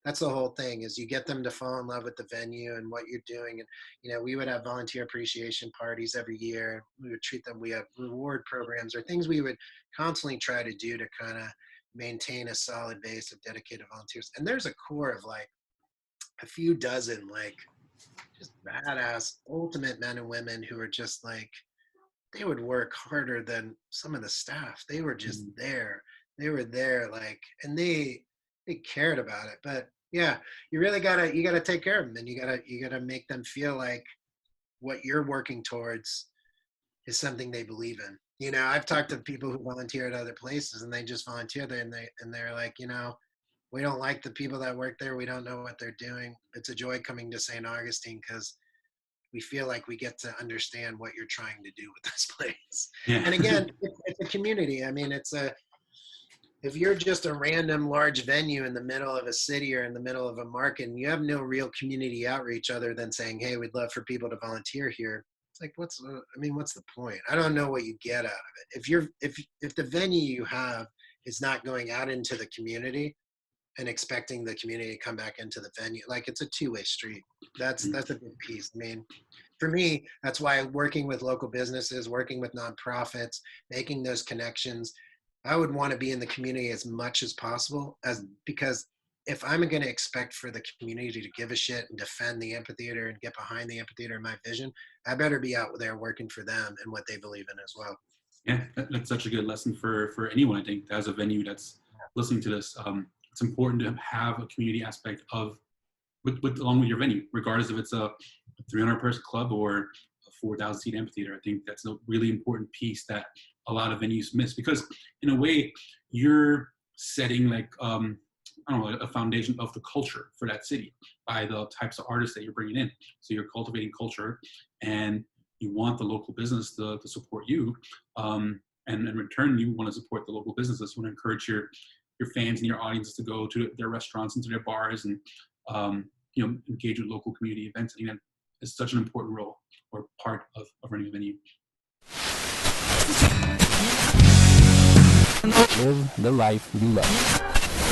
that's the whole thing, is you get them to fall in love with the venue and what you're doing. And, we would have volunteer appreciation parties every year. We would treat them, we have reward programs or things we would constantly try to do to kind of maintain a solid base of dedicated volunteers. And there's a core of like a few dozen, like just badass ultimate men and women who are just like, they would work harder than some of the staff. They were just there. They were there, like, and they cared about it. But yeah, you really gotta take care of them, and you gotta make them feel like what you're working towards is something they believe in. I've talked to people who volunteer at other places, and they just volunteer there, and they're like, we don't like the people that work there. We don't know what they're doing. It's a joy coming to St. Augustine because we feel like we get to understand what you're trying to do with this place. Yeah. And again, it's a community. I mean, if you're just a random large venue in the middle of a city or in the middle of a market and you have no real community outreach other than saying, hey, we'd love for people to volunteer here. It's like, what's the point? I don't know what you get out of it. If the venue you have is not going out into the community and expecting the community to come back into the venue, like, it's a two-way street. That's a big piece. I mean, for me, that's why working with local businesses, working with nonprofits, making those connections, I would want to be in the community as much as possible, because if I'm going to expect for the community to give a shit and defend the amphitheater and get behind the amphitheater and my vision, I better be out there working for them and what they believe in as well. Yeah, that's such a good lesson for anyone, I think, that has a venue that's listening to this. It's important to have a community aspect along with your venue, regardless if it's a 300-person club or a 4,000 seat amphitheater. I think that's a really important piece that a lot of venues miss, because in a way you're setting like a foundation of the culture for that city by the types of artists that you're bringing in. So you're cultivating culture, and you want the local business to support you, and in return you want to support the local businesses. You want to encourage your fans and your audience to go to their restaurants and to their bars and engage with local community events. I think that is such an important role or part of running a venue. Live the life you love.